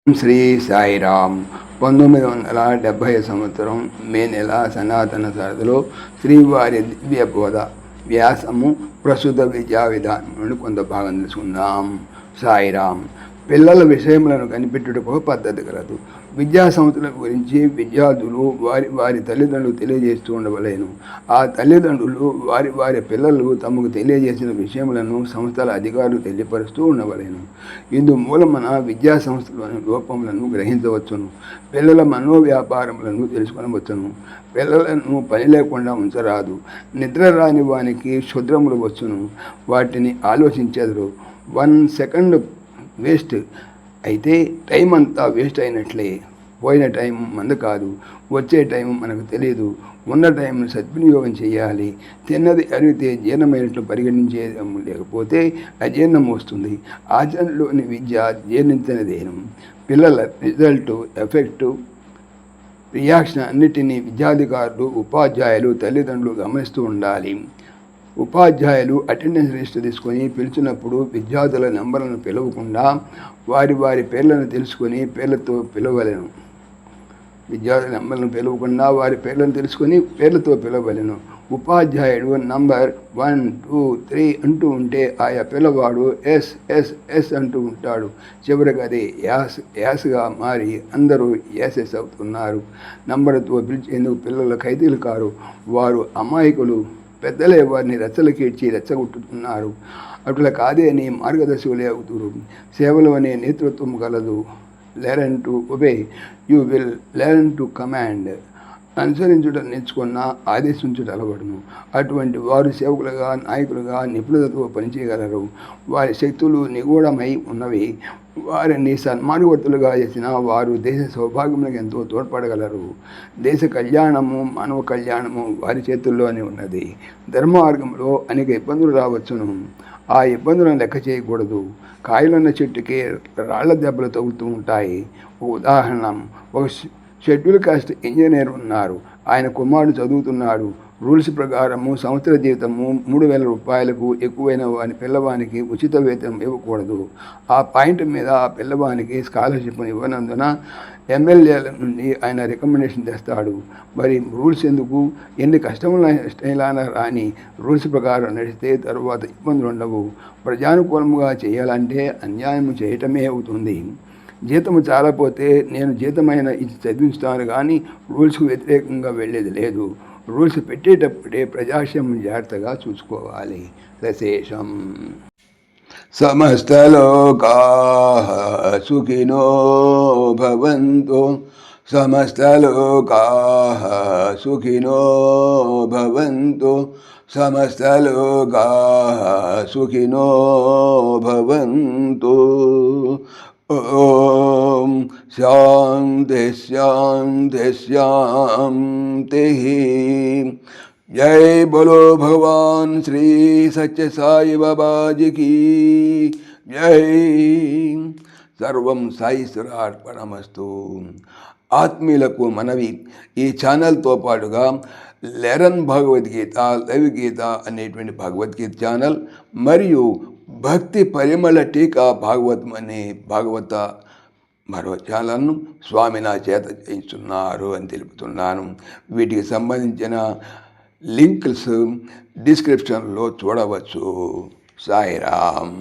శ్రీ సాయిరామ్ 1970 సంవత్సరం మే నెల సనాతన సరదలో శ్రీవారి దివ్య బోధ వ్యాసము ప్రస్తుత విద్యా విధానం నుండి కొంత భాగం తెలుసుకుందాం. సాయిరామ్. పిల్లల విషయములను కనిపెట్టుటకు పద్ధతి కలదు. విద్యా సంస్థల గురించి విద్యార్థులు వారి తల్లిదండ్రులు తెలియజేస్తూ ఉండవలేను. ఆ తల్లిదండ్రులు వారి పిల్లలు తమకు తెలియజేసిన విషయములను సంస్థల అధికారులు తెలియపరుస్తూ ఉండవలేను. ఇందు మూలమున విద్యా సంస్థలోని లోపములను గ్రహించవచ్చును. పిల్లల మనోవ్యాపారములను తెలుసుకొనవచ్చును. పిల్లలను పని లేకుండా ఉంచరాదు. నిద్ర రాని వానికి క్షుద్రములు వచ్చును, వాటిని ఆలోచించెదరు. 1 సెకండ్ వేస్ట్ అయితే టైం అంతా వేస్ట్ అయినట్లే. పోయిన టైం మనది కాదు, వచ్చే టైం మనకు తెలియదు. ఉన్న టైంను సద్వినియోగం చేయాలి. తిన్నది అరిగితే జీర్ణమైనట్లు పరిగణించే లేకపోతే అజీర్ణం వస్తుంది. ఆచరణలోని విద్య జీర్ణించినదేనం. పిల్లల రిజల్టు, ఎఫెక్టు, రియాక్షన్ అన్నిటినీ విద్యాధికారులు, ఉపాధ్యాయులు, తల్లిదండ్రులు గమనిస్తూ ఉండాలి. ఉపాధ్యాయులు అటెండెన్స్ లిస్ట్ తీసుకొని పిలిచినప్పుడు విద్యార్థుల నెంబర్లను పిలవకుండా వారి పేర్లను తెలుసుకొని పేర్లతో పిలవలేను. విద్యార్థుల నెంబర్లను పిలవకుండా వారి పేర్లను తెలుసుకొని పేర్లతో పిలవలేను. ఉపాధ్యాయుడు నంబర్ 1, 2, 3 అంటూ ఉంటే ఆయా పిల్లవాడు ఎస్ అంటూ ఉంటాడు. చివరికి అది యాస్గా మారి అందరూ ఎస్ఎస్ అవుతున్నారు. నంబర్తో పిలిచేందుకు పిల్లల ఖైదీలు కారు, వారు అమాయకులు. పెద్దలే వారిని రెచ్చలకీడ్చి రెచ్చగొట్టుతున్నారు. అట్లా కాదే అని మార్గదర్శకులే అవుతురు. సేవలు అనే నేతృత్వం కలదు. Learn to obey, you will learn to command. అనుసరించుట నేర్చుకున్న ఆదేశించుట అలవడును. అటువంటి వారు సేవకులుగా, నాయకులుగా నిపుణతతో పనిచేయగలరు. వారి శక్తులు నిగూఢమై ఉన్నవి. వారిని సన్మార్గవర్తులుగా చేసిన వారు దేశ సౌభాగ్యములకు ఎంతో తోడ్పడగలరు. దేశ కళ్యాణము, మానవ కళ్యాణము వారి చేతుల్లోనే ఉన్నది. ధర్మ మార్గంలో అనేక ఇబ్బందులు రావచ్చును. ఆ ఇబ్బందులను లెక్క చేయకూడదు. కాయలున్న చెట్టుకి రాళ్ల దెబ్బలు తగులుతూ ఉంటాయి. ఒక ఉదాహరణ, ఒక షెడ్యూల్ కాస్ట్ ఇంజనీర్ ఉన్నారు. ఆయన కుమారుడు చదువుతున్నాడు. రూల్స్ ప్రకారము సంవత్సర జీవితము 3,000 రూపాయలకు ఎక్కువైన వాని పిల్లవానికి ఉచిత వేతనం ఇవ్వకూడదు. ఆ పాయింట్ మీద ఆ పిల్లవానికి స్కాలర్షిప్ ఇవ్వనందున ఎమ్మెల్యేల నుండి ఆయన రికమెండేషన్ తెస్తాడు. మరి రూల్స్ ఎందుకు? ఎన్ని కష్టములైనా రాని రూల్స్ ప్రకారం నడిస్తే తరువాత ఇబ్బందులు ఉండవు. ప్రజానుకూలముగా చేయాలంటే అన్యాయం చేయటమే అవుతుంది. జీతము చాలపోతే నేను జీతమైన ఇది చదివిస్తాను కానీ రూల్స్కు వ్యతిరేకంగా వెళ్ళేది లేదు. రూల్స్ పెట్టేటప్పుడే ప్రజాక్షేమం జాగ్రత్తగా చూసుకోవాలి. సశేషం. సమస్తలోకాః సుఖినో భవంతు. సమస్తలోకాః సుఖినో భవంతు. సమస్తలోకాః సుఖినో భవంతు. ఓం శాంతి శాంతి శాంతి. జై బోలో భగవాన్ శ్రీ సత్య సాయి బాబాజీకి జై. సర్వం సాయీశ్వరార్పణమస్తు. ఆత్మీయులకు మనవి, ఈ ఛానల్తో పాటుగా లెరన్ భగవద్గీత, లైవ్ గీత అనేటువంటి భగవద్గీత ఛానల్ మరియు భక్తి పరిమళ టీకా భాగవతం అనే భాగవత మరో ఛానల్ను స్వామి నా చేత చేయిస్తున్నారు అని తెలుపుతున్నాను. వీటికి సంబంధించిన లింక్స్ డిస్క్రిప్షన్లో చూడవచ్చు. సాయిరామ్.